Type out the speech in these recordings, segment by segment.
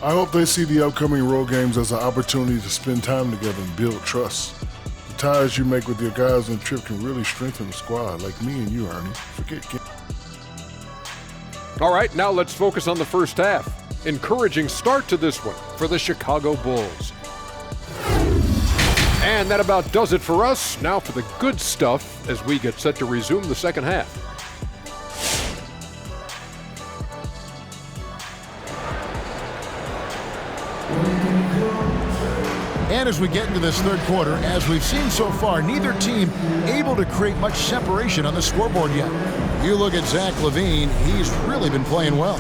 I hope they see the upcoming road games as an opportunity to spend time together and build trust. The ties you make with your guys on the trip can really strengthen the squad, like me and you, Ernie. Forget. All right, now let's focus on the first half. Encouraging start to this one for the Chicago Bulls. And that about does it for us. Now for the good stuff as we get set to resume the second half. And as we get into this third quarter, as we've seen so far, neither team able to create much separation on the scoreboard yet. You look at Zach LaVine, he's really been playing well.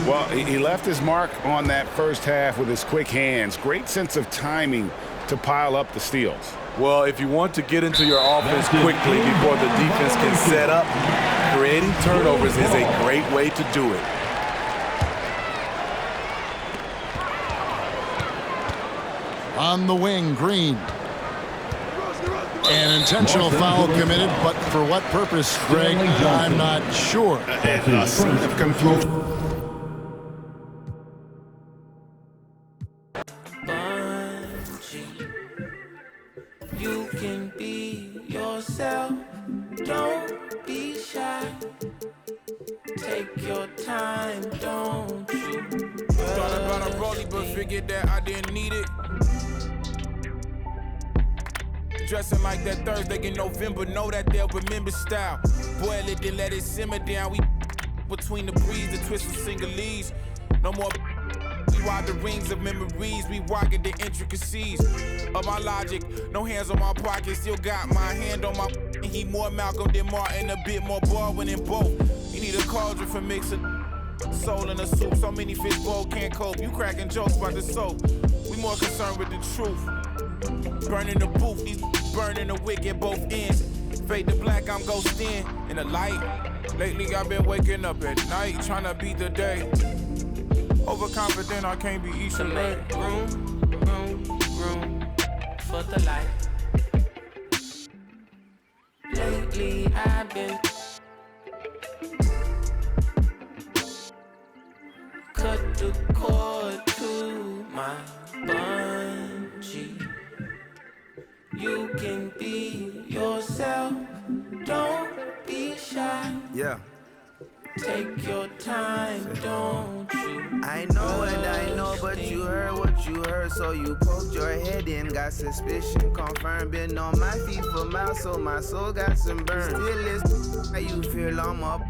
Well, he left his mark on that first half with his quick hands. Great sense of timing to pile up the steals. Well, if you want to get into your offense quickly before the defense can set up, creating turnovers is a great way to do it. On the wing, Green. An intentional foul committed, but for what purpose, Greg, I'm not sure. A scene of confusion. You can be yourself, don't be shy. Take your time, don't you? Thought about a rollie, but figured that I didn't need it. Dressing like that Thursday in November, know that they'll remember style. Boil it, then let it simmer down. We between the breeze, the twist of single-leads. No more we ride the rings of memories. We rocket the intricacies of my logic. No hands on my pocket, still got my hand on my. He more Malcolm than Martin, a bit more Baldwin in both. You need a cauldron for mixing soul in a soup. So many fish bowl can't cope. You cracking jokes about the soap. We more concerned with the truth. Burning the booth, these burning the wick at both ends. Fade to black, I'm ghosting in the light. Lately I've been waking up at night, trying to beat the day. Overconfident, I can't be each and make room for the light. Lately I've been cut the cord to my bungee. You can be yourself, don't be shy. Yeah. Take your time, don't you? I know what I know, but you heard what you heard, so you poked your head in, got suspicion confirmed. Been on my feet for miles, so my soul got some burn. Still is how you feel I'm up.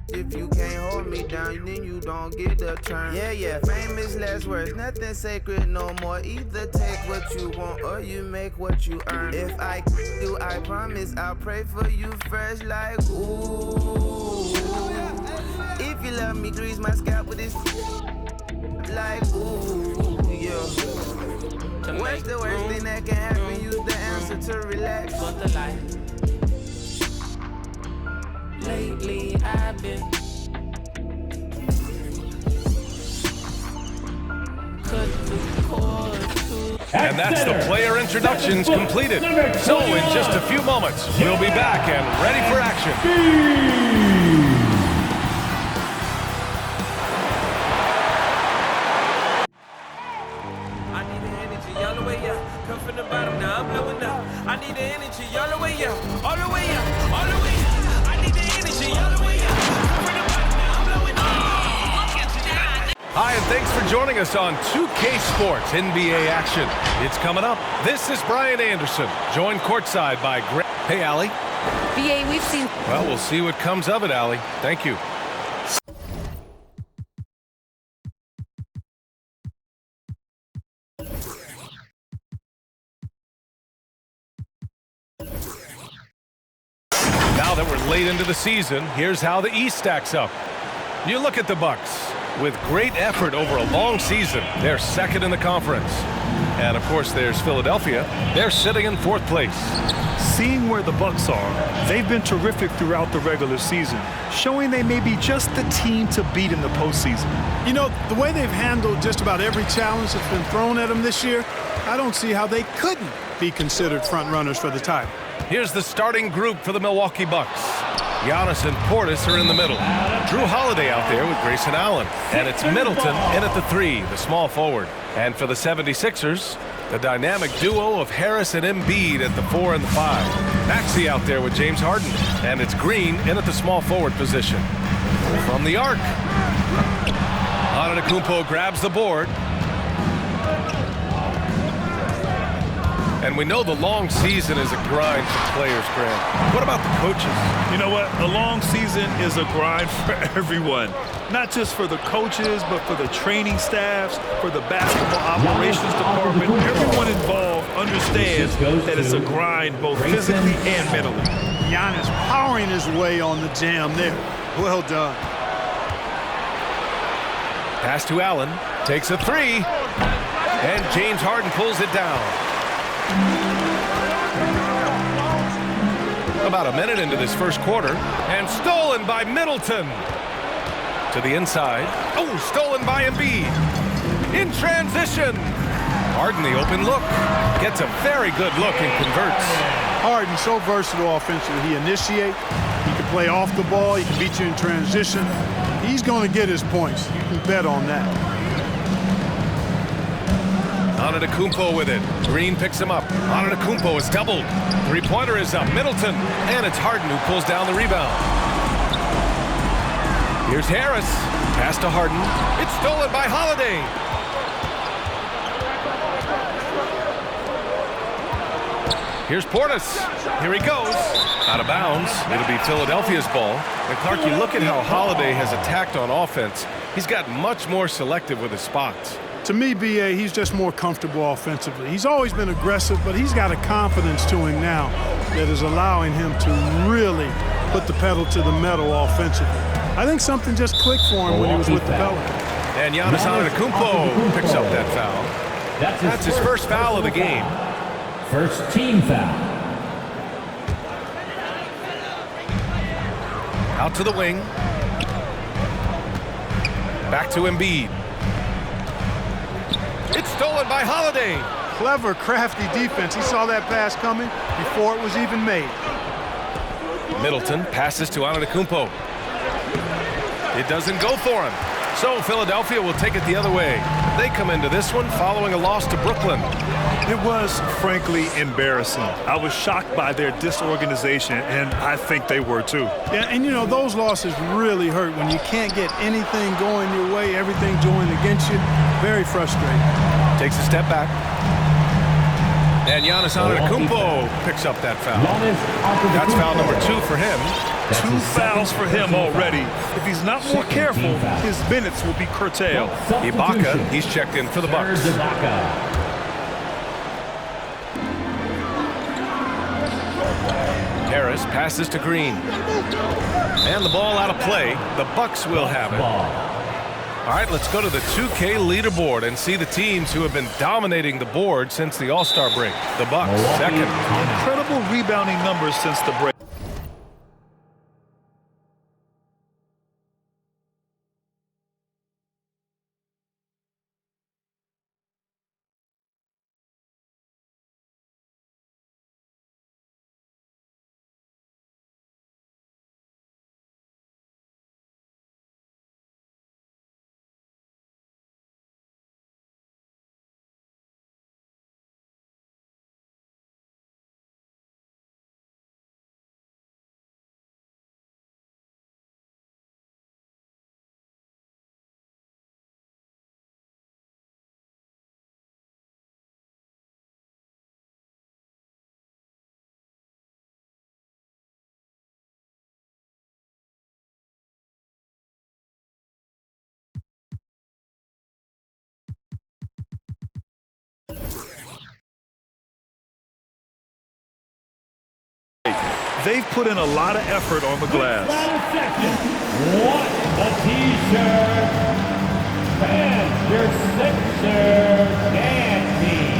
If you can't hold me down, then you don't get the turn. Yeah, famous last words, nothing sacred no more. Either take what you want or you make what you earn. If I do, I promise I'll pray for you first, like ooh. If you love me, grease my scalp with this, like ooh, yeah. What's the worst thing that can happen? Use the answer to relax. For the light. Lately I've been cut the cord to. And that's the player introductions completed. So in just a few moments, we'll be back and ready for action. I need the energy all the way up. Come from the bottom, now I'm blowing up. I need the energy all the way up, all the way up, all the way up. Hi, and thanks for joining us on 2K Sports NBA action. It's coming up. This is Brian Anderson, joined courtside by Greg. Hey, Allie. BA, we've seen. Well, we'll see what comes of it, Allie. Thank you. Now that we're late into the season, here's how the East stacks up. You look at the Bucks. With great effort over a long season, they're second in the conference. And, of course, there's Philadelphia. They're sitting in fourth place. Seeing where the Bucks are, they've been terrific throughout the regular season, showing they may be just the team to beat in the postseason. You know, the way they've handled just about every challenge that's been thrown at them this year, I don't see how they couldn't be considered front runners for the title. Here's the starting group for the Milwaukee Bucks. Giannis and Portis are in the middle. Drew Holiday out there with Grayson Allen. And it's Middleton in at the 3, the small forward. And for the 76ers, the dynamic duo of Harris and Embiid at the 4 and the 5. Maxey out there with James Harden. And it's Green in at the small forward position. From the arc, Antetokounmpo grabs the board. And we know the long season is a grind for players, Grant. What about the coaches? You know what? The long season is a grind for everyone. Not just for the coaches, but for the training staffs, for the basketball operations department. Everyone involved understands that it's a grind both physically and mentally. Giannis powering his way on the jam there. Well done. Pass to Allen. Takes a 3. And James Harden pulls it down. About a minute into this first quarter, and stolen by Middleton. To the inside. Oh, stolen by Embiid. In transition. Harden the open look. Gets a very good look and converts. Harden so versatile offensively. He initiates. He can play off the ball. He can beat you in transition. He's going to get his points. You can bet on that. Antetokounmpo with it. Green picks him up. Antetokounmpo is doubled. Three-pointer is up. Middleton. And it's Harden who pulls down the rebound. Here's Harris. Pass to Harden. It's stolen by Holiday. Here's Portis. Here he goes. Out of bounds. It'll be Philadelphia's ball. And Clark, you look at how Holiday has attacked on offense. He's gotten much more selective with his spots. To me, B.A., he's just more comfortable offensively. He's always been aggressive, but he's got a confidence to him now that is allowing him to really put the pedal to the metal offensively. I think something just clicked for him when he was with the Pelicans. And Giannis Antetokounmpo picks up that foul. That's his first foul of the game. First team foul. Out to the wing. Back to Embiid. It's stolen by Holiday. Clever, crafty defense. He saw that pass coming before it was even made. Middleton passes to Antetokounmpo. It doesn't go for him. So Philadelphia will take it the other way. They come into this one following a loss to Brooklyn. It was, frankly, embarrassing. I was shocked by their disorganization, and I think they were too. Yeah, and you know, those losses really hurt when you can't get anything going your way, everything going against you. Very frustrating. Takes a step back. And Giannis Antetokounmpo picks up that foul. That's foul number 2 for him. 2 fouls for him already. If he's not more careful, his minutes will be curtailed. Ibaka, he's checked in for the Bucks. Harris passes to Green. And the ball out of play. The Bucks will have it. All right, let's go to the 2K leaderboard and see the teams who have been dominating the board since the All-Star break. The Bucks, second. Incredible rebounding numbers since the break. They've put in a lot of effort on the glass. What a t-shirt! Fans, your Sixers and team.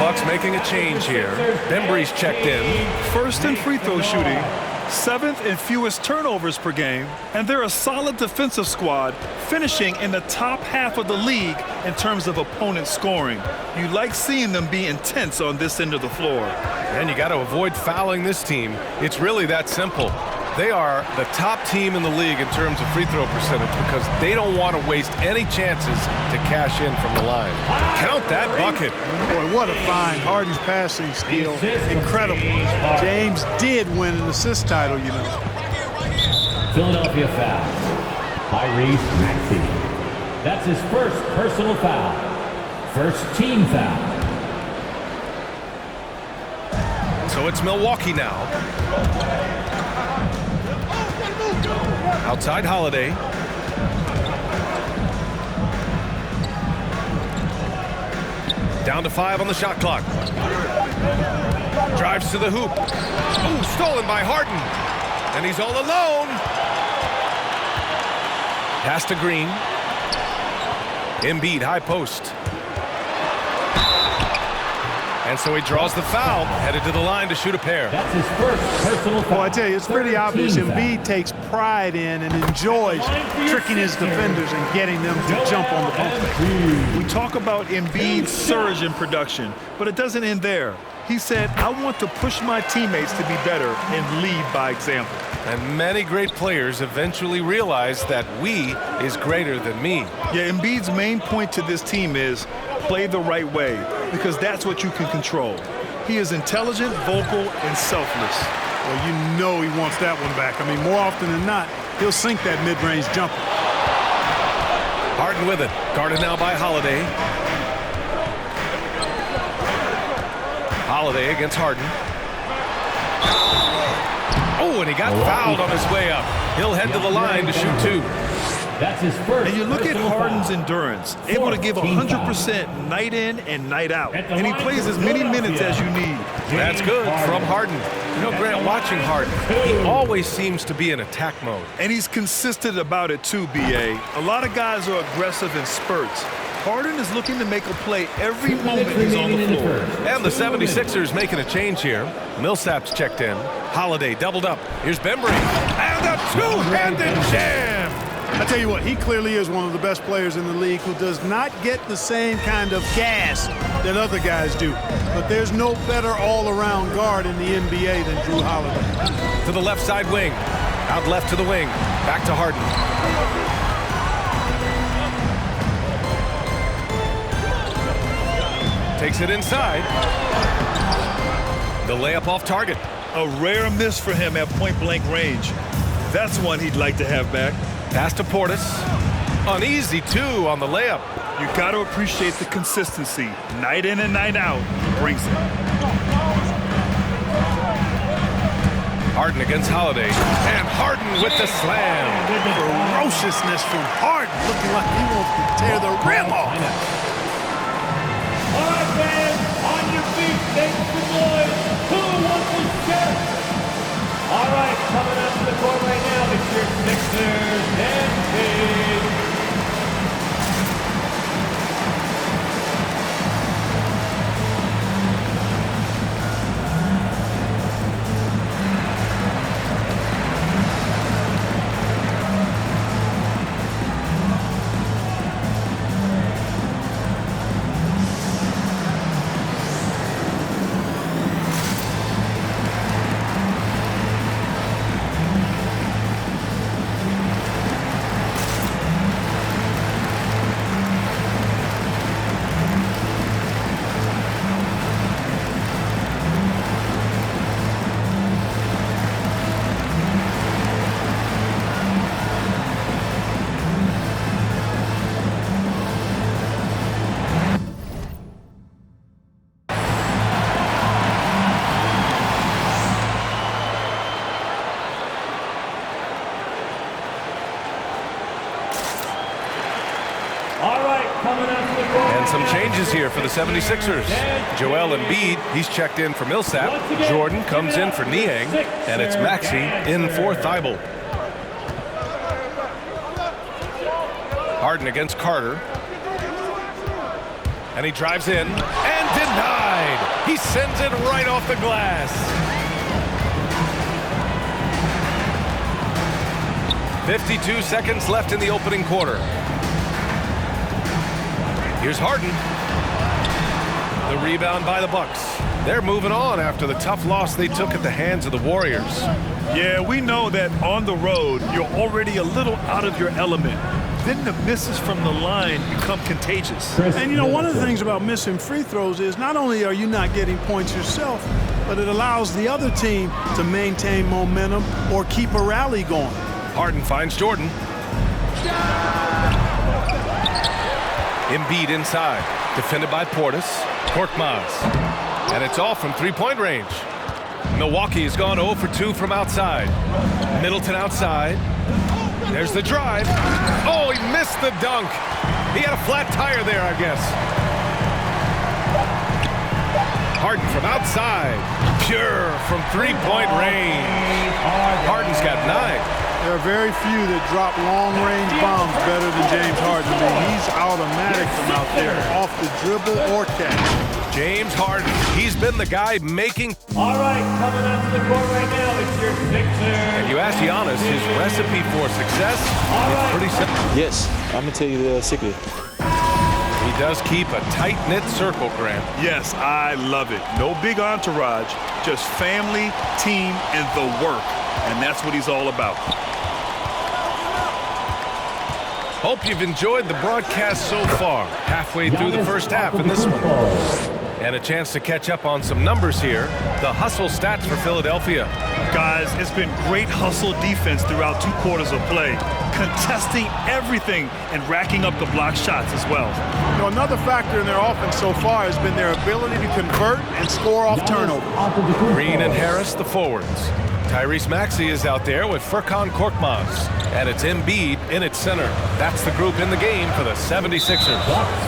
Bucks making a change here. Bembry's checked in. First in free throw shooting, 7th in fewest turnovers per game, and they're a solid defensive squad, finishing in the top half of the league in terms of opponent scoring. You like seeing them be intense on this end of the floor. And you got to avoid fouling this team. It's really that simple. They are the top team in the league in terms of free throw percentage because they don't want to waste any chances to cash in from the line. Count that bucket. Boy, what a find. Harden's passing skill, incredible. James did win an assist title, you know. Philadelphia foul. Tyrese Maxey. That's his first personal foul. First team foul. So it's Milwaukee now. Outside Holiday. Down to 5 on the shot clock. Drives to the hoop. Ooh, stolen by Harden. And he's all alone. Pass to Green. Embiid, high post. And so he draws the foul, headed to the line to shoot a pair. That's his first personal foul. Well, I tell you, it's pretty obvious Embiid takes pride in and enjoys tricking his defenders and getting them to jump on the bump. We talk about Embiid's surge in production, but it doesn't end there. He said, I want to push my teammates to be better and lead by example. And many great players eventually realize that we is greater than me. Yeah, Embiid's main point to this team is play the right way, because that's what you can control. He is intelligent, vocal, and selfless. Well, you know he wants that one back. I mean, more often than not, he'll sink that mid-range jumper. Harden with it. Guarded now by Holiday. Holiday against Harden. Oh, and he got fouled on his way up. He'll head to the line to shoot 2. That's his first. And you look at Harden's endurance, able to give 100% night in and night out. And he plays as many minutes as you need. That's good from Harden. You know, Grant, watching Harden, he always seems to be in attack mode. And he's consistent about it too, B.A. A lot of guys are aggressive in spurts. Harden is looking to make a play every moment he's on the floor. And the 76ers making a change here. Millsap's checked in. Holiday doubled up. Here's Bembry. And a two-handed jam. I tell you what, he clearly is one of the best players in the league who does not get the same kind of gas that other guys do. But there's no better all-around guard in the NBA than Drew Holiday. To the left side wing. Out left to the wing. Back to Harden. Takes it inside. The layup off target. A rare miss for him at point-blank range. That's one he'd like to have back. Pass to Portis. Uneasy, 2 on the layup. You got to appreciate the consistency. Night in and night out, he brings it. Harden against Holiday. And Harden with the slam. Ferociousness from Harden, looking like he wants to tear the rim off. All right, fans, on your feet, thanks to the boys. Who wants to share? All right, coming up to the court right now, it's your Sixers and Killin. And some changes here for the 76ers. Joel Embiid, he's checked in for Millsap. Jordan comes in for Niang. And it's Maxey in for Thibault. Harden against Carter. And he drives in and denied. He sends it right off the glass. 52 seconds left in the opening quarter. Here's Harden. The rebound by the Bucks. They're moving on after the tough loss they took at the hands of the Warriors. Yeah, we know that on the road, you're already a little out of your element. Then the misses from the line become contagious. And, you know, one of the things about missing free throws is not only are you not getting points yourself, but it allows the other team to maintain momentum or keep a rally going. Harden finds Jordan. Embiid inside. Defended by Portis. Korkmaz. And it's off from three-point range. Milwaukee has gone 0 for 2 from outside. Middleton outside. There's the drive. Oh, he missed the dunk. He had a flat tire there, I guess. Harden from outside. Pure from three-point range. Harden's got 9. There are very few that drop long-range bombs better than James Harden. I mean, he's automatic from out there, off the dribble or catch. James Harden, he's been the guy making. All right, coming up to the court right now, it's your Sixers. And you ask Giannis, his recipe for success is pretty simple. Yes, I'm going to tell you the secret. He does keep a tight-knit circle, Grant. Yes, I love it. No big entourage, just family, team, and the work. And that's what he's all about. Hope you've enjoyed the broadcast so far. Halfway through the first half in this one. And a chance to catch up on some numbers here. The hustle stats for Philadelphia. Guys, it's been great hustle defense throughout 2 quarters of play. Contesting everything and racking up the block shots as well. You know, another factor in their offense so far has been their ability to convert and score off turnovers. Green and Harris, the forwards. Tyrese Maxey is out there with Furkan Korkmaz. And it's Embiid in its center. That's the group in the game for the 76ers.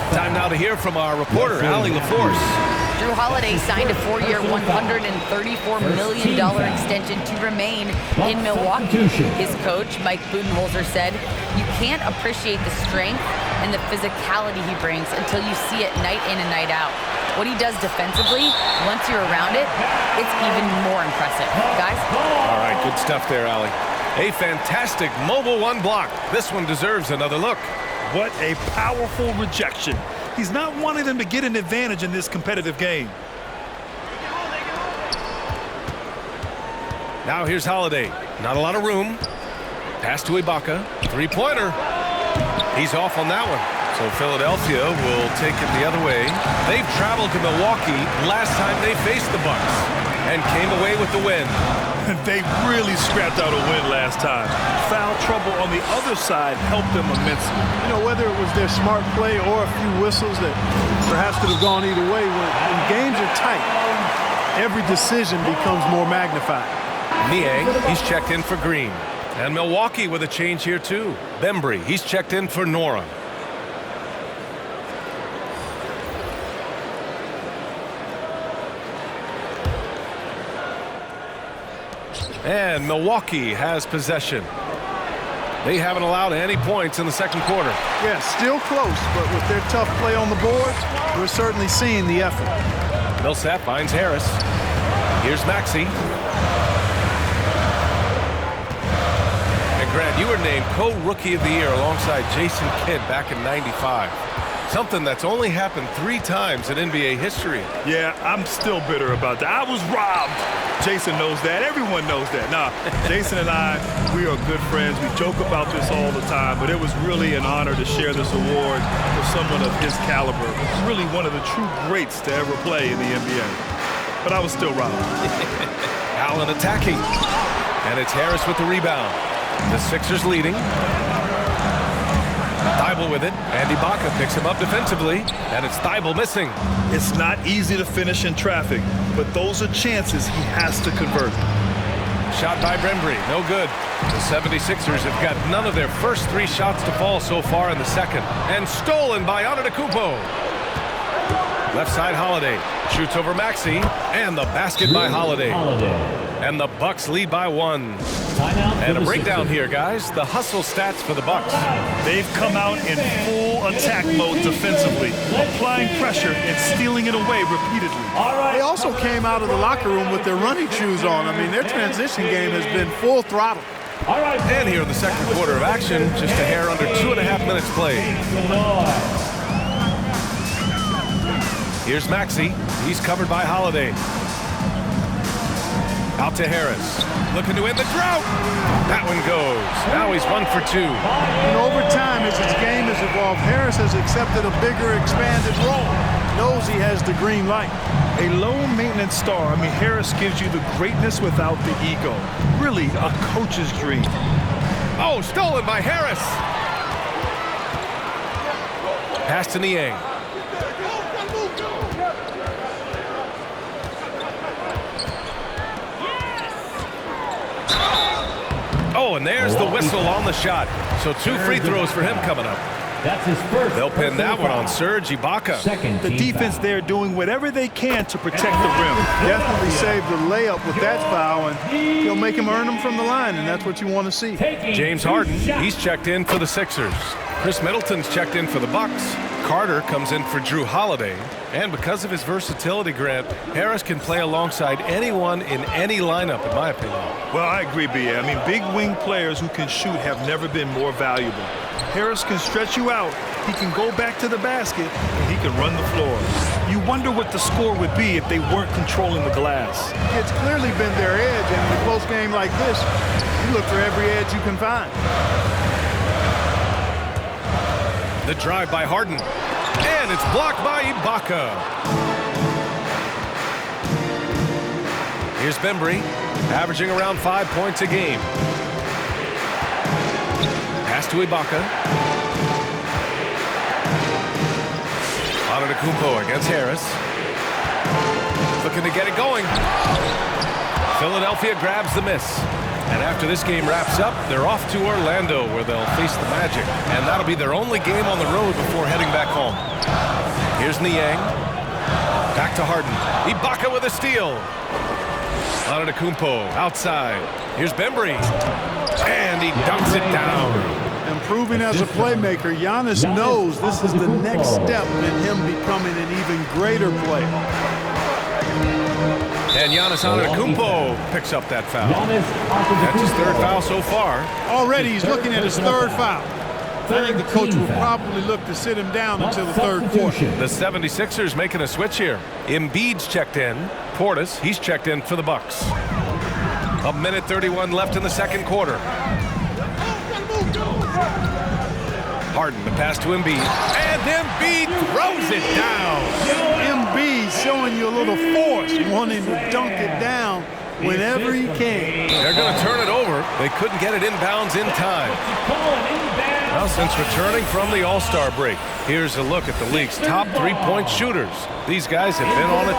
Time now to hear from our reporter, Allie LaForce. Drew Holiday signed a 4-year, $134 million extension to remain in Milwaukee. His coach, Mike Budenholzer, said, "You can't appreciate the strength and the physicality he brings until you see it night in and night out. What he does defensively, once you're around it, it's even more impressive." Guys? All right, good stuff there, Allie. A fantastic mobile one block. This one deserves another look. What a powerful rejection. He's not wanting them to get an advantage in this competitive game. Now here's Holiday. Not a lot of room. Pass to Ibaka. Three-pointer. He's off on that one. So Philadelphia will take it the other way. They've traveled to Milwaukee last time they faced the Bucks and came away with the win. They really scrapped out a win last time. Foul trouble on the other side helped them immensely. You know, whether it was their smart play or a few whistles that perhaps could have gone either way, when games are tight, every decision becomes more magnified. Niang, he's checked in for Green. And Milwaukee with a change here too. Bembry, he's checked in for Nora. And Milwaukee has possession. They haven't allowed any points in the second quarter. Yeah, still close, but with their tough play on the boards, we're certainly seeing the effort. Millsap finds Harris. Here's Maxey. And Grant, you were named co-rookie of the year alongside Jason Kidd back in '95. Something that's only happened 3 times in NBA history. Yeah, I'm still bitter about that. I was robbed. Jason knows that. Everyone knows that. Nah, Jason and I, we are good friends. We joke about this all the time, but it was really an honor to share this award with someone of his caliber. Really one of the true greats to ever play in the NBA. But I was still robbed. Allen attacking. And it's Harris with the rebound. The Sixers leading. Thibault with it, and Ibaka picks him up defensively, and it's Thibault missing. It's not easy to finish in traffic, but those are chances he has to convert. Shot by Bembry, no good. The 76ers have got none of their first 3 shots to fall so far in the second, and stolen by Antetokounmpo. Left side Holiday, shoots over Maxey, and the basket by Holiday. And the Bucks lead by 1. And a breakdown here, guys. The hustle stats for the Bucks. They've come out in full attack mode defensively, applying pressure and stealing it away repeatedly. They also came out of the locker room with their running shoes on. I mean, their transition game has been full throttle. And here in the second quarter of action, just a hair under 2.5 minutes played. Here's Maxey. He's covered by Holiday. Out to Harris. Looking to end the drought. That one goes. Now he's 1 for 2. And over time, as his game has evolved, Harris has accepted a bigger, expanded role. Knows he has the green light. A low-maintenance star. I mean, Harris gives you the greatness without the ego. Really a coach's dream. Oh, stolen by Harris. Pass to Niang. Oh, and there's the whistle on the shot. So 2 free throws for him coming up. That's his first. They'll pin that one on Serge Ibaka. The defense there doing whatever they can to protect the rim. Definitely saved the layup with that foul, and he'll make him earn them from the line, and that's what you want to see. James Harden, he's checked in for the Sixers. Chris Middleton's checked in for the Bucks. Carter comes in for Drew Holiday. And because of his versatility, Grant, Harris can play alongside anyone in any lineup, in my opinion. Well, I agree, B.A. I mean, big wing players who can shoot have never been more valuable. Harris can stretch you out, he can go back to the basket, and he can run the floor. You wonder what the score would be if they weren't controlling the glass. It's clearly been their edge, and in a close game like this, you look for every edge you can find. The drive by Harden, and it's blocked by Ibaka. Here's Bembry, averaging around 5 points a game. Pass to Ibaka. Antetokounmpo against Harris. Looking to get it going. Philadelphia grabs the miss. And after this game wraps up, they're off to Orlando, where they'll face the Magic. And that'll be their only game on the road before heading back home. Here's Niang. Back to Harden. Ibaka with a steal. Antetokounmpo outside. Here's Bembry. And he dunks it down. Improving as a playmaker, Giannis knows this is the next step in him becoming an even greater player. And Giannis Antetokounmpo picks up that foul. That's his 3rd foul so far. Already he's looking at his 3rd foul. I think the coach will probably look to sit him down until the 3rd quarter. The 76ers making a switch here. Embiid's checked in. Portis, he's checked in for the Bucks. 1:31 left in the second quarter. Harden, the pass to Embiid. And Embiid throws it down. Embiid showing you a little force, wanting to dunk it down whenever he can. They're going to turn it over. They couldn't get it inbounds in time. Now, since returning from the All-Star break, here's a look at the league's top 3-point shooters. These guys have been on a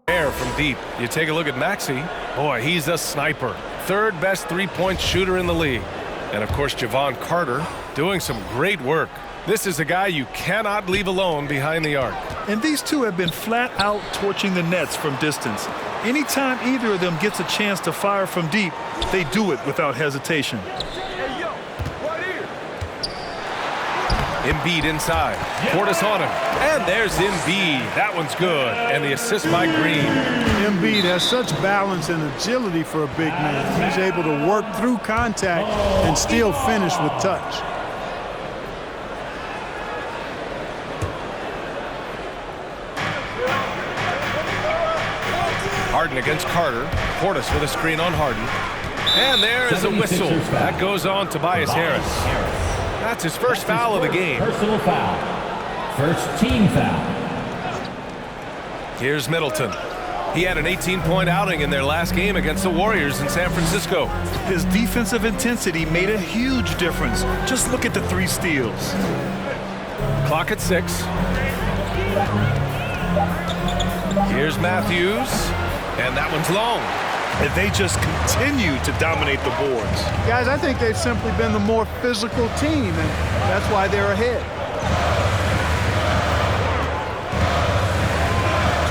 tear from deep. You take a look at Maxey. Boy, he's a sniper. 3rd best 3-point shooter in the league. And of course, Javon Carter doing some great work. This is a guy you cannot leave alone behind the arc. And these two have been flat out torching the Nets from distance. Anytime either of them gets a chance to fire from deep, they do it without hesitation. Embiid inside. Portis on him. And there's Embiid. That one's good. And the assist by Green. Embiid has such balance and agility for a big man. He's able to work through contact and still finish with touch. Harden against Carter. Portis with a screen on Harden. And there is a whistle. That goes on Tobias Harris. That's his first foul of the game. Personal foul. First team foul. Here's Middleton. He had an 18-point outing in their last game against the Warriors in San Francisco. His defensive intensity made a huge difference. Just look at the 3 steals. Clock at 6. Here's Matthews. And that one's long. And they just continue to dominate the boards. Guys, I think they've simply been the more physical team, and that's why they're ahead.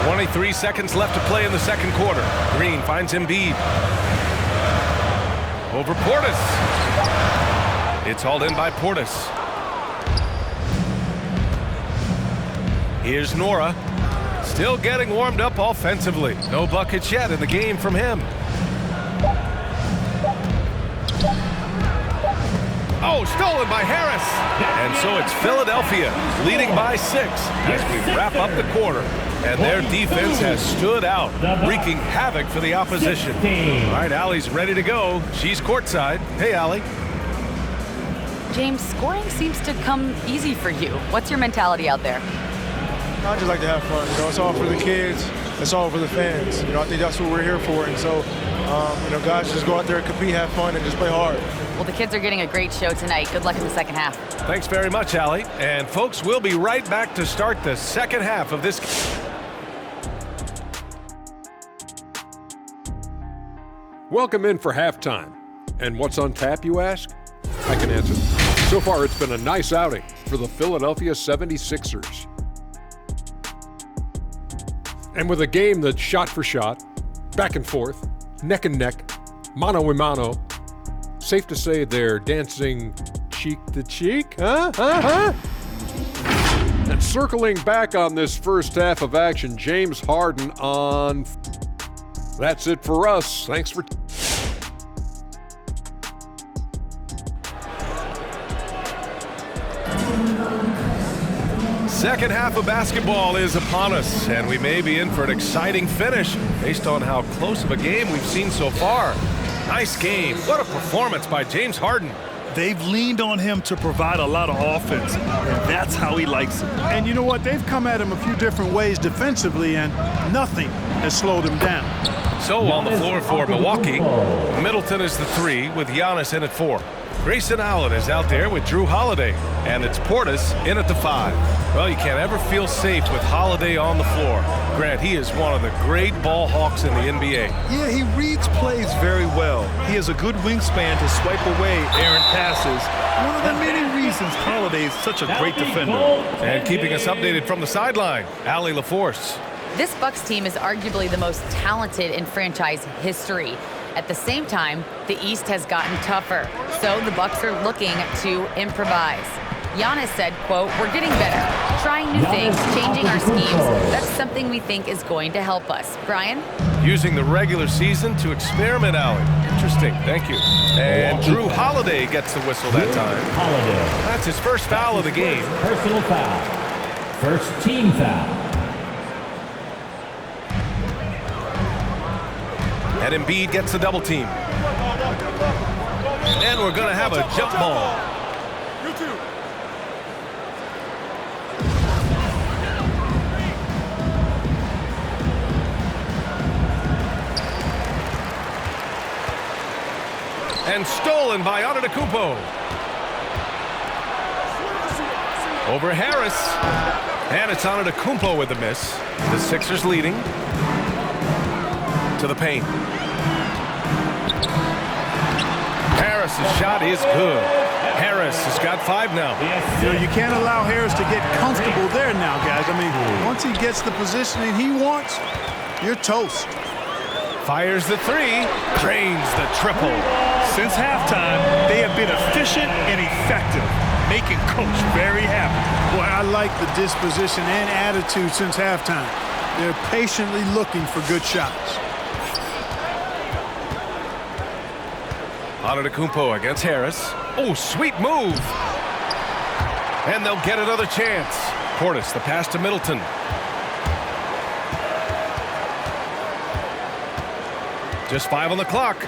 23 seconds left to play in the second quarter. Green finds Embiid. Over Portis. It's hauled in by Portis. Here's Nora. Still getting warmed up offensively. No buckets yet in the game from him. Oh, stolen by Harris. And so it's Philadelphia leading by 6 as we wrap up the quarter. And their defense has stood out, wreaking havoc for the opposition. All right, Allie's ready to go. She's courtside. Hey, Allie. James, scoring seems to come easy for you. What's your mentality out there? I just like to have fun. You know, it's all for the kids. It's all for the fans. You know, I think that's what we're here for. And so, you know, guys, just go out there and compete, have fun, and just play hard. Well, the kids are getting a great show tonight. Good luck in the second half. Thanks very much, Allie. And folks, we'll be right back to start the second half of this. Welcome in for halftime. And what's on tap, you ask? I can answer. So far, it's been a nice outing for the Philadelphia 76ers. And with a game that's shot for shot, back and forth, neck and neck, mano a mano, safe to say they're dancing cheek to cheek, huh? And circling back on this first half of action, James Harden on. That's it for us. Thanks for. Second half of basketball is upon us, and we may be in for an exciting finish based on how close of a game we've seen so far. Nice game. What a performance by James Harden. They've leaned on him to provide a lot of offense, and that's how he likes it. And you know what? They've come at him a few different ways defensively, and nothing has slowed him down. So on the floor for Milwaukee, Middleton is the 3 with Giannis in at 4. Grayson Allen is out there with Drew Holiday, and it's Portis in at the 5. Well, you can't ever feel safe with Holiday on the floor. Grant, he is one of the great ball hawks in the NBA. Yeah, he reads plays very well. He has a good wingspan to swipe away errant passes. One of the many reasons Holiday is such a great defender. And keeping us updated from the sideline, Allie LaForce. This Bucks team is arguably the most talented in franchise history. At the same time, the East has gotten tougher, so the Bucks are looking to improvise. Giannis said, quote, "We're getting better, trying new things, changing our schemes. That's something we think is going to help us." Brian? Using the regular season to experiment, Allie. Interesting, thank you. And Drew Holiday gets the whistle that time. That's his first foul of the game. Personal foul. First team foul. And Embiid gets the double team. And we're going to have a jump ball. And stolen by Antetokounmpo. Over Harris. And it's Antetokounmpo with the miss. The Sixers leading. To the paint. Harris's shot is good. Harris has got 5 now. You know, you can't allow Harris to get comfortable there now, guys. I mean, once he gets the positioning he wants, you're toast. Fires the 3, drains the triple. Since halftime, they have been efficient and effective, making Coach very happy. Boy, I like the disposition and attitude since halftime. They're patiently looking for good shots. Antetokounmpo against Harris. Oh, sweet move. And they'll get another chance. Portis, the pass to Middleton. Just 5 on the clock.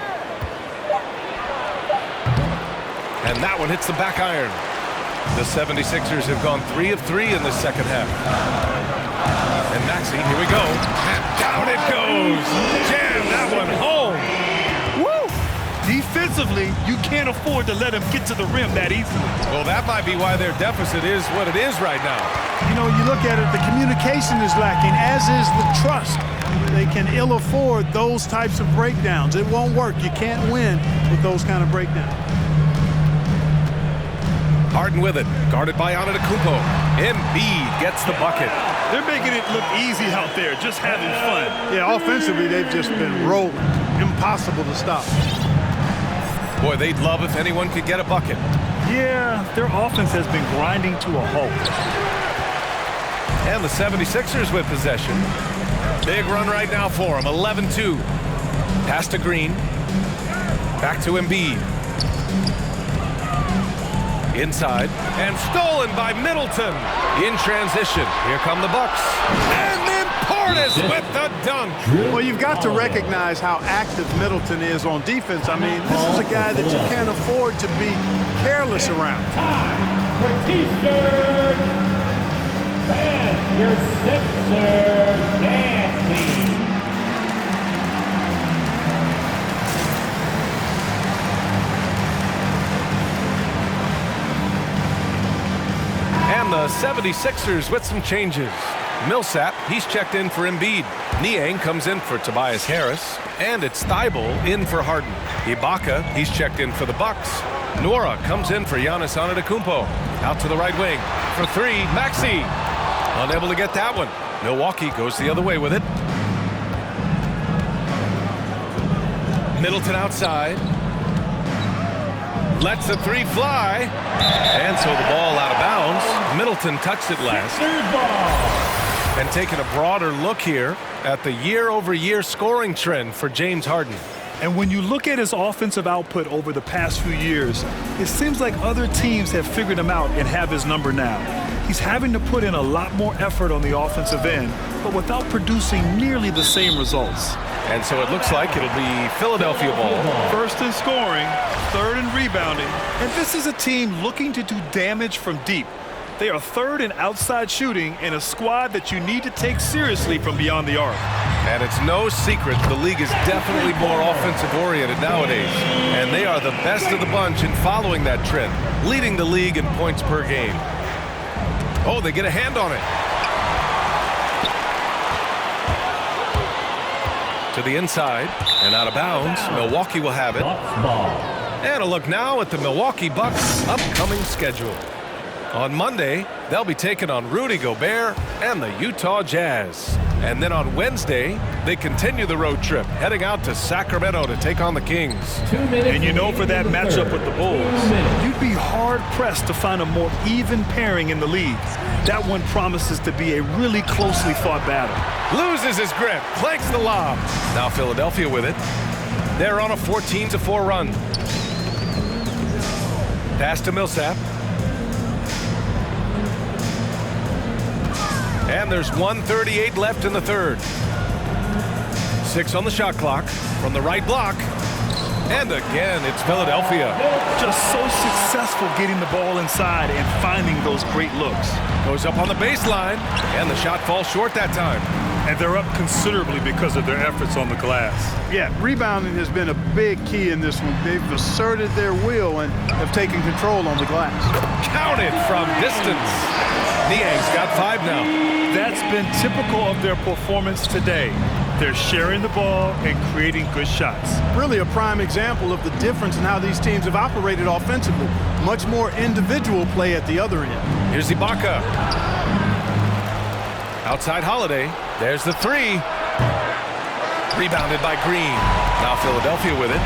And that one hits the back iron. The 76ers have gone 3 of 3 in the second half. And Maxey, here we go. And down it goes. Jam that one home. Defensively, you can't afford to let him get to the rim that easily. Well, that might be why their deficit is what it is right now. You know, you look at it, the communication is lacking, as is the trust. They can ill afford those types of breakdowns. It won't work. You can't win with those kind of breakdowns. Harden with it, guarded by Antetokounmpo. Embiid gets the bucket. They're making it look easy out there, just having fun. Yeah, offensively, they've just been rolling. Impossible to stop. Boy, they'd love if anyone could get a bucket. Yeah, their offense has been grinding to a halt. And the 76ers with possession. Big run right now for them, 11-2. Pass to Green. Back to Embiid. Inside, and stolen by Middleton. In transition, here come the Bucks. And then Portis with the dunk. Well, you've got to recognize how active Middleton is on defense. I mean, this is a guy that you can't afford to be careless around. For T-shirt, and your Sixers dance team. And the 76ers with some changes. Millsap, he's checked in for Embiid. Niang comes in for Tobias Harris. And it's Thibault in for Harden. Ibaka, he's checked in for the Bucks. Nora comes in for Giannis Antetokounmpo. Out to the right wing. For three, Maxey. Unable to get that one. Milwaukee goes the other way with it. Middleton outside. Lets the three fly. And so the ball out of bounds. Middleton touched it last. And taking a broader look here at the year-over-year scoring trend for James Harden. And when you look at his offensive output over the past few years, it seems like other teams have figured him out and have his number now. He's having to put in a lot more effort on the offensive end, but without producing nearly the same results. And so it looks like it'll be Philadelphia ball. First in scoring, third in rebounding. And this is a team looking to do damage from deep. They are third in outside shooting in a squad that you need to take seriously from beyond the arc. And it's no secret the league is definitely more offensive-oriented nowadays. And they are the best of the bunch in following that trend, leading the league in points per game. Oh, they get a hand on it. To the inside and out of bounds. Milwaukee will have it. And a look now at the Milwaukee Bucks' upcoming schedule. On Monday, they'll be taking on Rudy Gobert and the Utah Jazz. And then on Wednesday, they continue the road trip, heading out to Sacramento to take on the Kings. And you know, for that matchup with the Bulls, you'd be hard-pressed to find a more even pairing in the league. That one promises to be a really closely fought battle. Loses his grip, clanks the lob. Now Philadelphia with it. They're on a 14-4 run. Pass to Millsap. And there's 1:38 left in the third. 6 on the shot clock from the right block. And again, it's Philadelphia. Just so successful getting the ball inside and finding those great looks. Goes up on the baseline, and the shot falls short that time. And they're up considerably because of their efforts on the glass. Yeah, rebounding has been a big key in this one. They've asserted their will and have taken control on the glass. Counted from distance. Niang's got 5 now. That's been typical of their performance today. They're sharing the ball and creating good shots. Really a prime example of the difference in how these teams have operated offensively. Much more individual play at the other end. Here's Ibaka. Outside Holiday. There's the 3. Rebounded by Green. Now Philadelphia with it.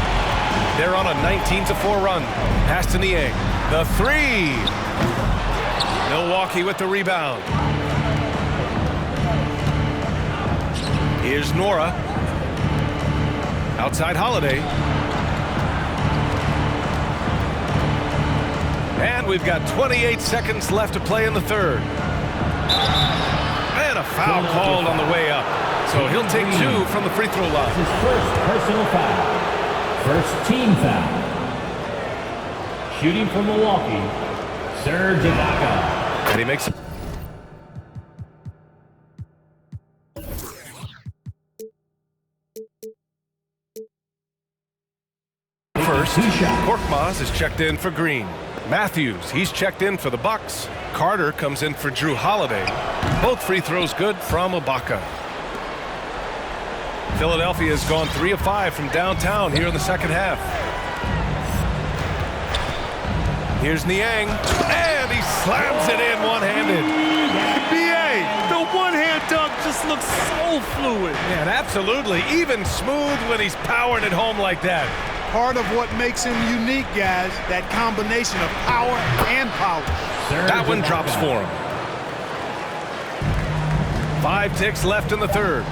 They're on a 19-4 run. Pass to Niang. The 3. Milwaukee with the rebound. Here's Nora. Outside Holiday. And we've got 28 seconds left to play in the third. And a foul called on the way up. So he'll take 2 from the free throw line. His first personal foul. First team foul. Shooting from Milwaukee, Serge Ibaka. And he makes it. First, Korkmaz is checked in for Green. Matthews, he's checked in for the Bucks. Carter comes in for Drew Holiday. Both free throws good from Ibaka. Philadelphia has gone 3 of 5 from downtown here in the second half. Here's Niang, and he slams it in one-handed. BA, the one-handed looks so fluid. Yeah, and absolutely. Even smooth when he's powering it home like that. Part of what makes him unique, guys, that combination of power and power. That one drops for him. 5 ticks left in the third.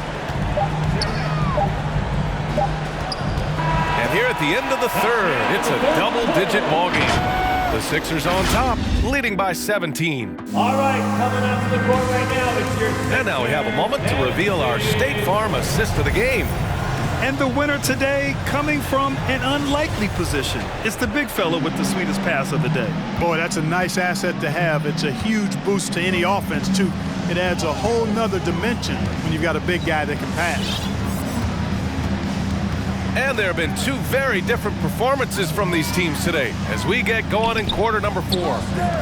And here at the end of the third, it's a double-digit ball game. The Sixers on top, leading by 17. All right, coming up to the court right now, it's your... And now we have a moment to reveal our State Farm assist of the game. And the winner today coming from an unlikely position. It's the big fella with the sweetest pass of the day. Boy, that's a nice asset to have. It's a huge boost to any offense, too. It adds a whole nother dimension when you've got a big guy that can pass. And there have been 2 very different performances from these teams today as we get going in quarter number 4.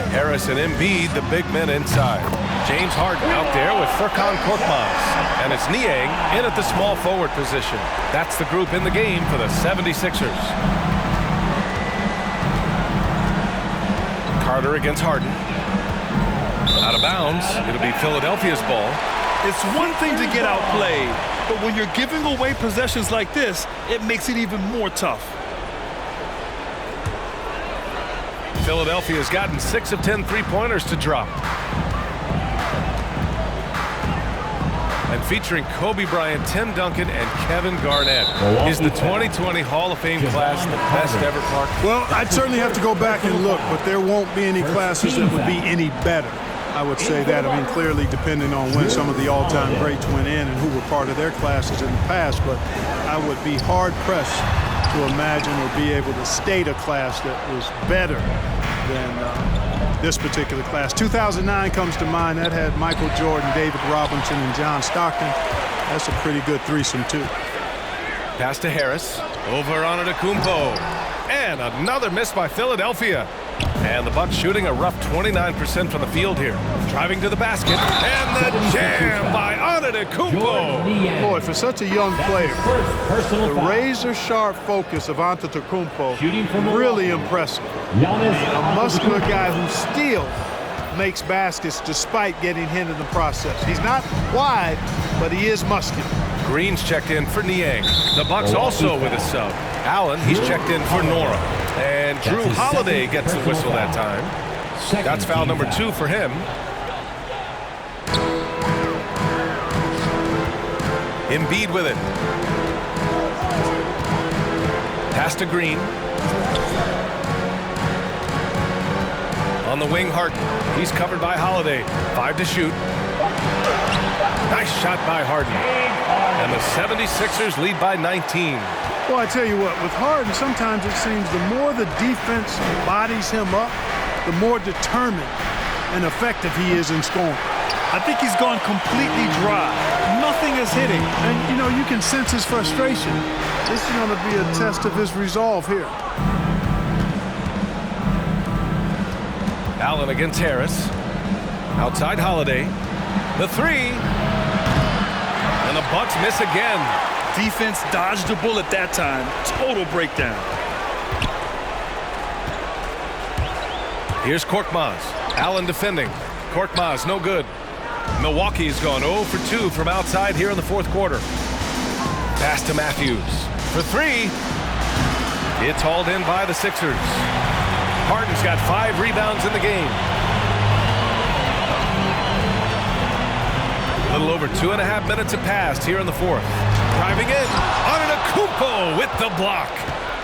Harris and Embiid, the big men inside. James Harden out there with Furkan Korkmaz. And it's Niang in at the small forward position. That's the group in the game for the 76ers. Carter against Harden. Out of bounds. It'll be Philadelphia's ball. It's one thing to get outplayed, but when you're giving away possessions like this, it makes it even more tough. Philadelphia's gotten 6 of 10 three-pointers to drop. And featuring Kobe Bryant, Tim Duncan, and Kevin Garnett. Is the 2020 Hall of Fame class the best ever, Clark? Well, I'd certainly have to go back and look, but there won't be any classes that would be any better. I would say that. I mean, clearly depending on when some of the all-time greats went in and who were part of their classes in the past, but I would be hard-pressed to imagine or be able to state a class that was better than this particular class. 2009 comes to mind. That had Michael Jordan, David Robinson, and John Stockton. That's a pretty good threesome, too. Pass to Harris. Over on Antetokounmpo. And another miss by Philadelphia. And the Bucks shooting a rough 29% from the field here. Driving to the basket. And the jam by Antetokounmpo. Boy, for such a young player, the razor-sharp focus of Antetokounmpo, really impressive. A muscular guy who still makes baskets despite getting hit in the process. He's not wide, but he is muscular. Green's checked in for Niang. The Bucks also with a sub. Allen, he's checked in for Nora. And Drew Holiday gets the whistle that time. That's foul number 2 for him. Embiid with it. Pass to Green. On the wing, Harden. He's covered by Holiday. 5 to shoot. Nice shot by Harden. And the 76ers lead by 19. Well, I tell you what, with Harden, sometimes it seems the more the defense bodies him up, the more determined and effective he is in scoring. I think he's gone completely dry. Nothing is hitting. And, you know, you can sense his frustration. This is going to be a test of his resolve here. Allen against Harris. Outside Holiday. The 3. And the Bucks miss again. Defense dodged a bullet that time. Total breakdown. Here's Korkmaz. Allen defending. Korkmaz no good. Milwaukee's gone 0 for 2 from outside here in the fourth quarter. Pass to Matthews. For 3. It's hauled in by the Sixers. Harden's got 5 rebounds in the game. A little over 2.5 minutes have passed here in the fourth. Driving in. Antetokounmpo with the block.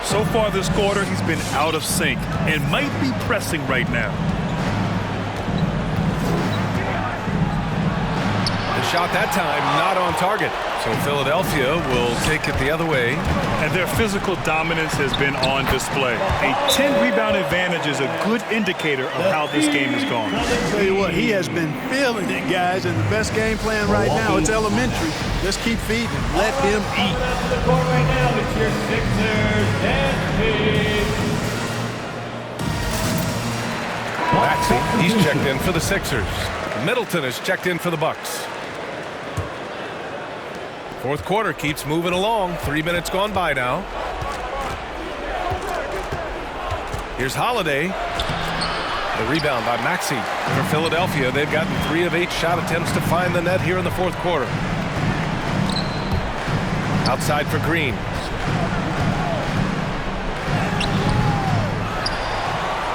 So far this quarter, he's been out of sync and might be pressing right now. The shot that time not on target. So Philadelphia will take it the other way. And their physical dominance has been on display. A 10-rebound advantage is a good indicator of how this game has gone. I'll tell you what, he has been feeling it, guys, and the best game plan right now, it's elementary. Just keep feeding. Let him eat. The court right now, it's your Sixers and Maxey, he's checked in for the Sixers. Middleton is checked in for the Bucks. Fourth quarter keeps moving along. 3 minutes gone by now. Here's Holiday. The rebound by Maxey. For Philadelphia, they've gotten 3 of 8 shot attempts to find the net here in the fourth quarter. Outside for Green.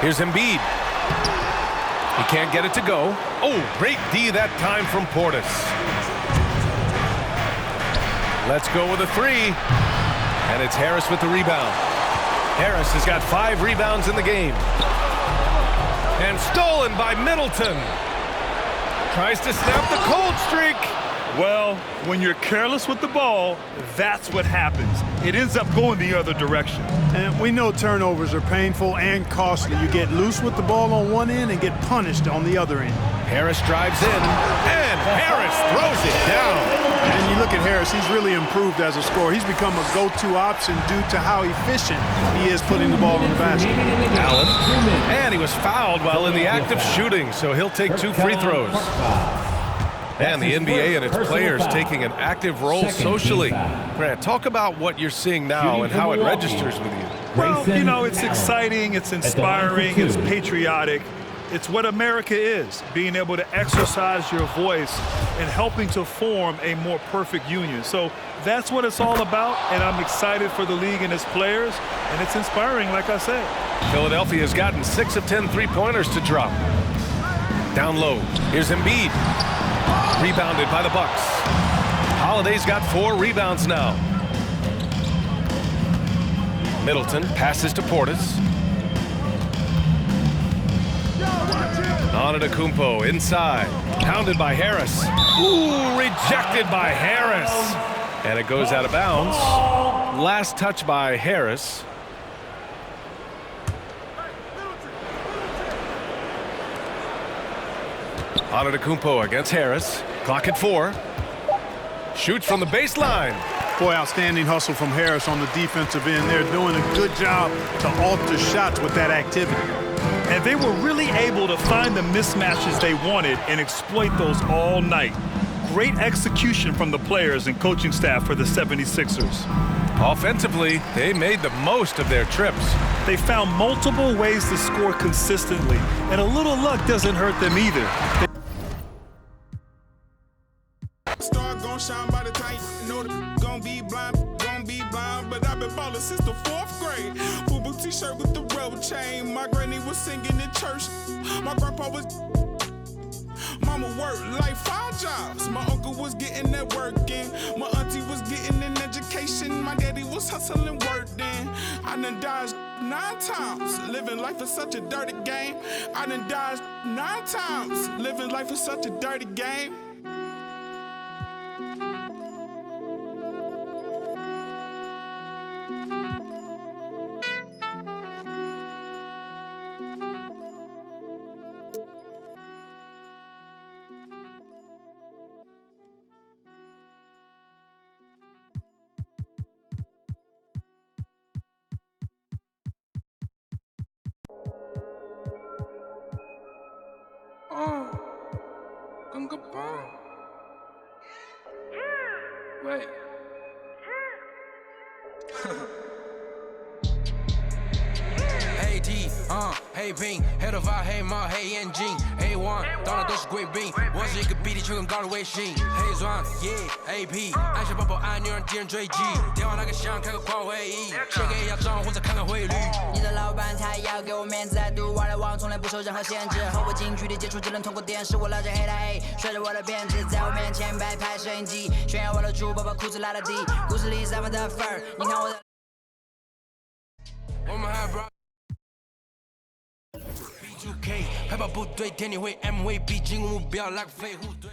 Here's Embiid. He can't get it to go. Oh, great D that time from Portis. Let's go with a three. And it's Harris with the rebound. Harris has got 5 rebounds in the game. And stolen by Middleton. Tries to snap the cold streak. Well, when you're careless with the ball, that's what happens. It ends up going the other direction. And we know turnovers are painful and costly. You get loose with the ball on one end and get punished on the other end. Harris drives in, and Harris throws it down. And you look at Harris, he's really improved as a scorer. He's become a go-to option due to how efficient he is putting the ball in the basket. Allen, and he was fouled while in the act of shooting, so he'll take 2 free throws. And the NBA and its players taking an active role socially. Grant, talk about what you're seeing now and how it registers with you. Well, you know, it's exciting, it's inspiring, it's patriotic. It's what America is, being able to exercise your voice and helping to form a more perfect union. So that's what it's all about, and I'm excited for the league and its players, and it's inspiring, like I said. Philadelphia has gotten 6 of 10 three-pointers to drop. Down low, here's Embiid. Rebounded by the Bucks. Holiday's got 4 rebounds now. Middleton passes to Portis. Antetokounmpo inside. Pounded by Harris. Ooh, rejected by Harris. And it goes out of bounds. Last touch by Harris. Antetokounmpo against Harris. Clock at 4. Shoots from the baseline. Boy, outstanding hustle from Harris on the defensive end. They're doing a good job to alter shots with that activity. And they were really able to find the mismatches they wanted and exploit those all night. Great execution from the players and coaching staff for the 76ers. Offensively, they made the most of their trips. They found multiple ways to score consistently, and a little luck doesn't hurt them either. Star gon' shine by the time you know the gon' be blind, but I've been ballin' since the 4th grade. Boo-boo t-shirt with the rebel chain. My granny was singing in church. My grandpa was mama worked like 5 jobs. My uncle was getting that work in. My auntie was getting an education. My daddy was hustling work then. I done dodged 9 times. Living life is such a dirty game. I done dodged 9 times. Living life is such a dirty game. Gunga bomb. Wait. Hey D, hey Bing, head of our hey Ma, hey眼镜 A1， 当然都是贵宾，我是一个比地球更高的卫星。黑钻 ，Yeah AP， 按下抱抱按钮让敌人追击，电话那个响开个跨会议，写给亚账户再看看汇率。你的老板他要给我面子，I do what I want， 从来不受任何限制，和我近距离接触只能通过电视，我拉着黑带 A， 甩着我的辫子，在我面前摆拍摄影机，炫耀我的猪宝宝裤子拉得低，故事里散发的份儿，你看我的。我们还 B2K 海豹部队，天地会 MVP 进攻目标，来个飞虎队。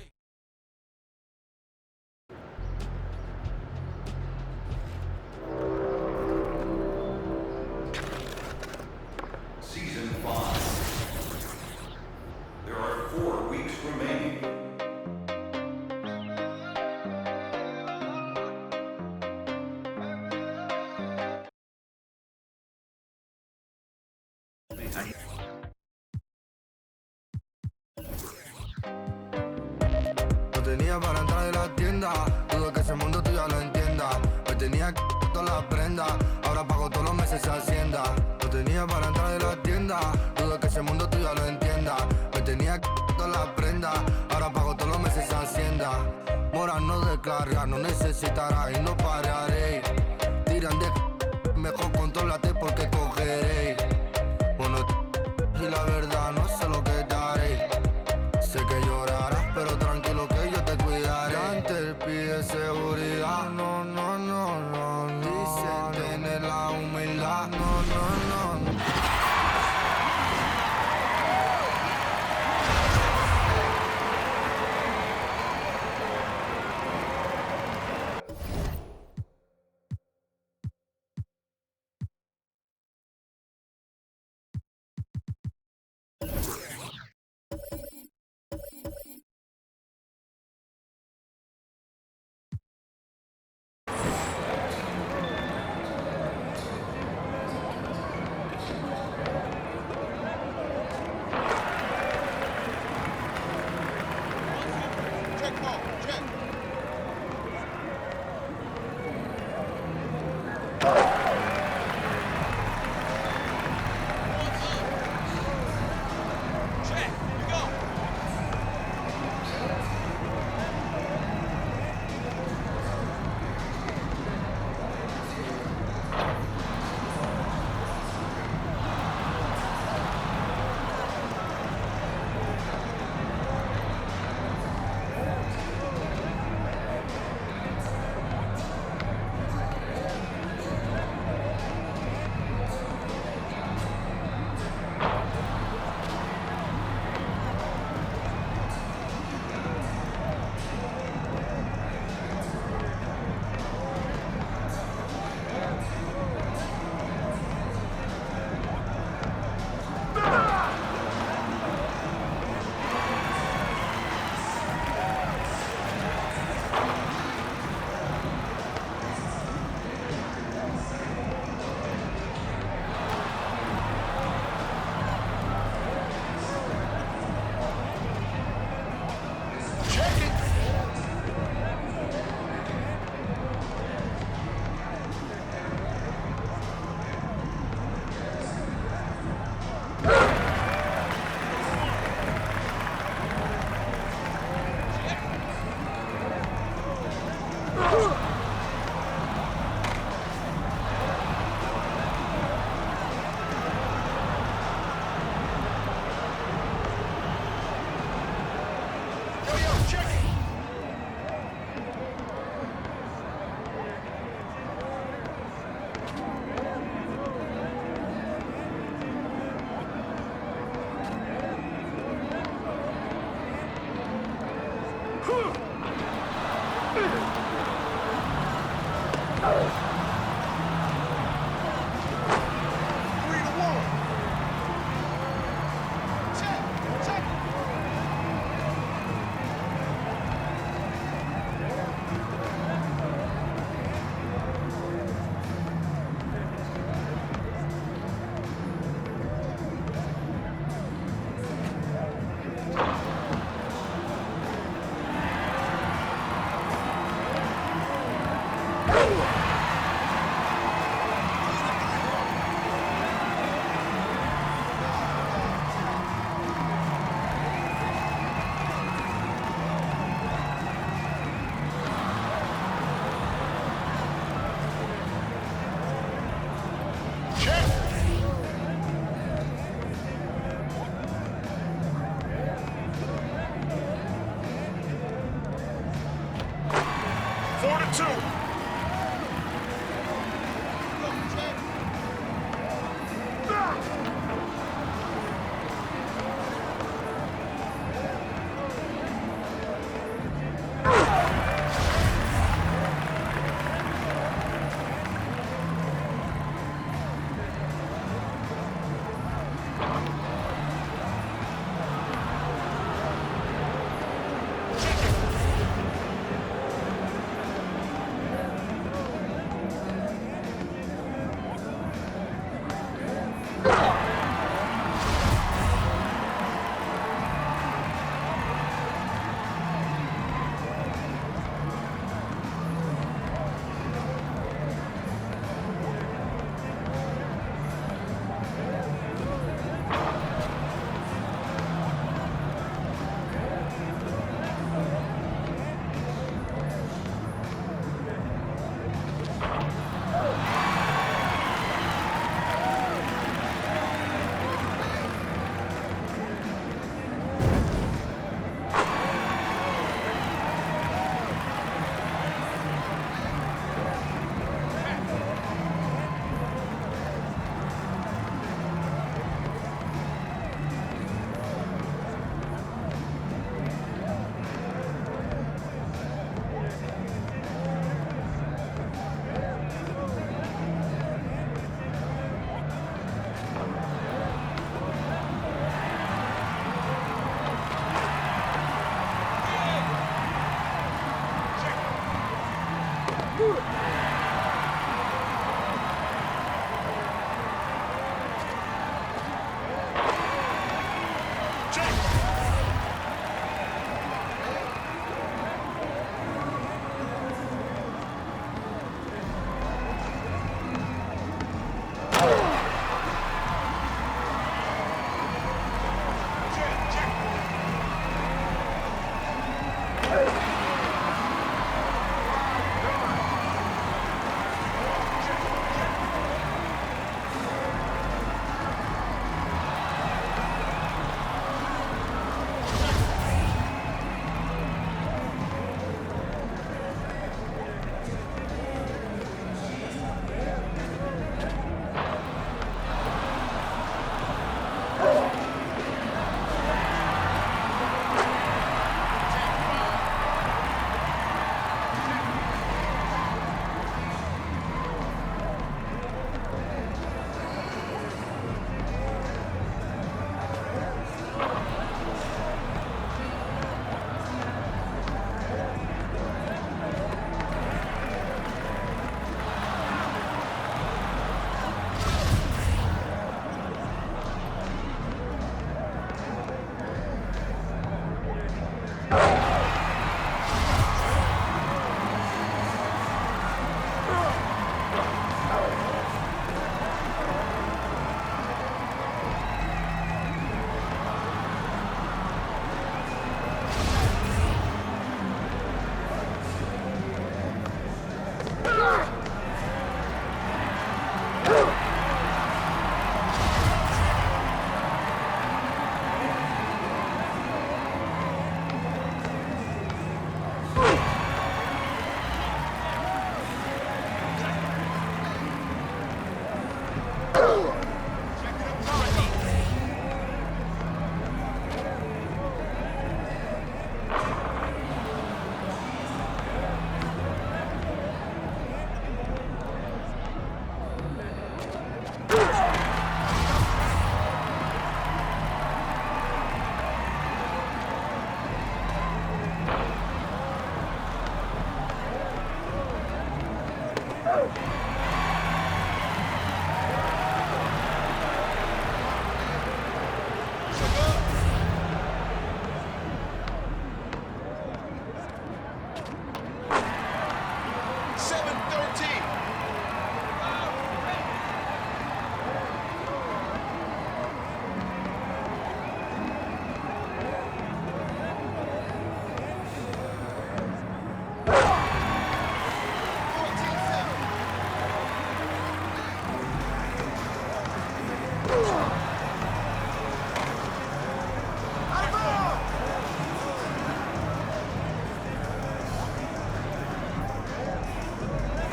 Season 5. There are 4 weeks remaining. Tenía para entrar de la tienda, dudo que ese mundo tú ya lo entiendas. Me tenía que todas las prendas, ahora pago todos los meses Hacienda. No tenía para entrar de la tienda, dudo que ese mundo tú ya lo entiendas. Me tenía que todas las prendas, ahora pago todos los meses Hacienda. Mora no de carga, no necesitarás y no pararé. Tiran de mejor contrólate porque cogeré. Bueno, y la verdad no sé lo que daré. Sé que llorarás, pero tranquilo que yo te cuidaré. Antes pide seguridad, no, no, no, no, no. Dicen tener la humildad, no, no, no. Come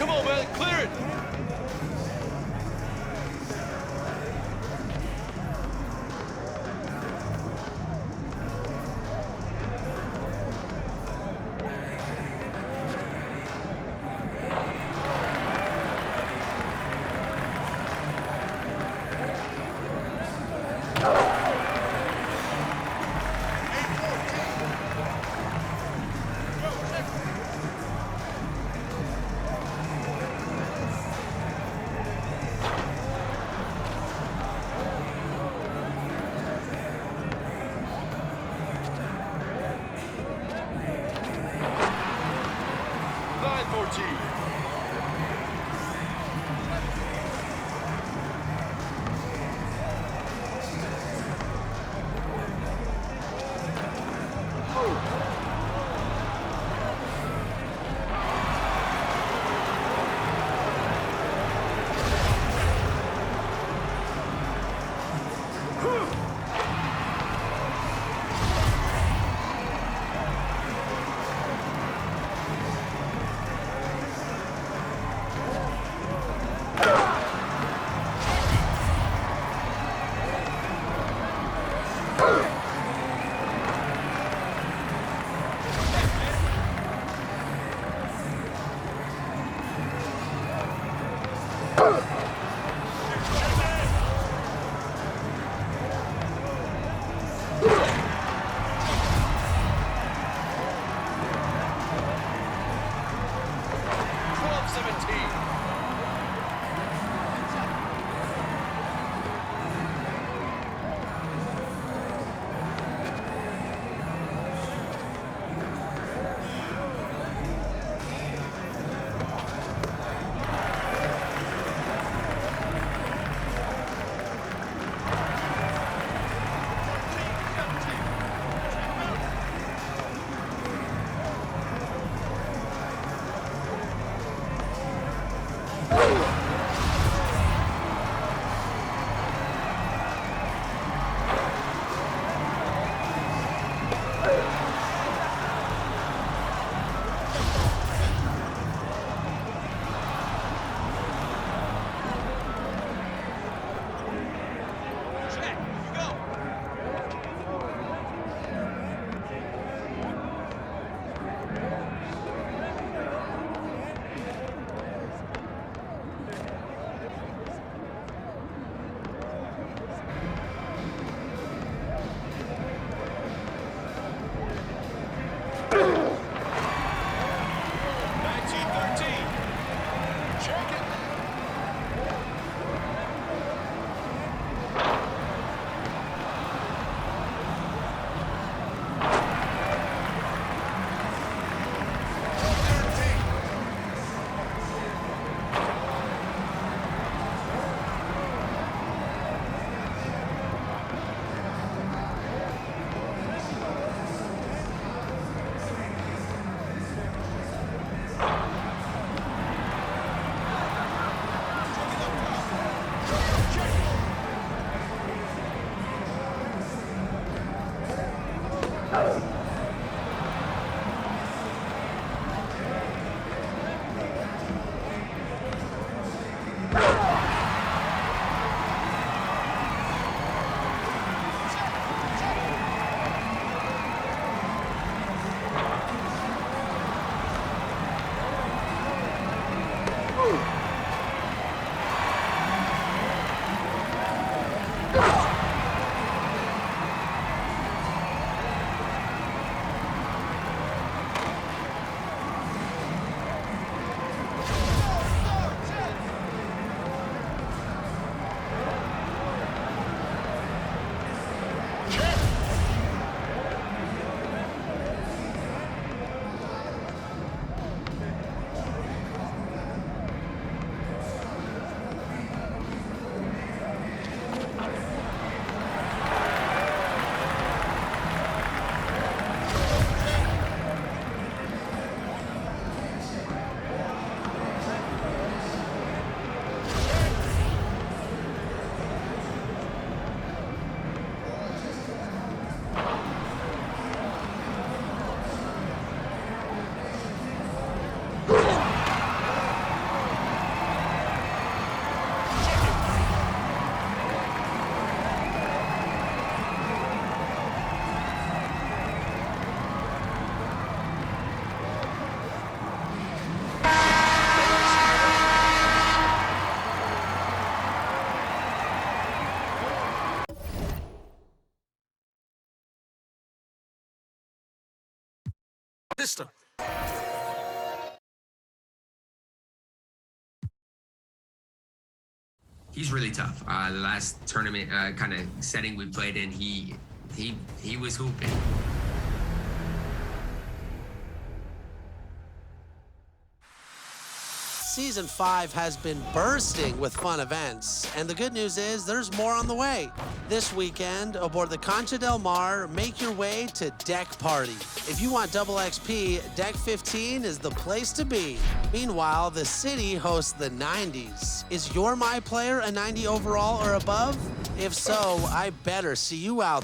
on, man, clear it. System. He's really tough. The last tournament kind of setting we played in, he was hooping. Season 5 has been bursting with fun events, and the good news is there's more on the way. This weekend, aboard the Concha del Mar, make your way to Deck Party. If you want double XP, Deck 15 is the place to be. Meanwhile, the city hosts the 90s. Is your My Player a 90 overall or above? If so, I better see you out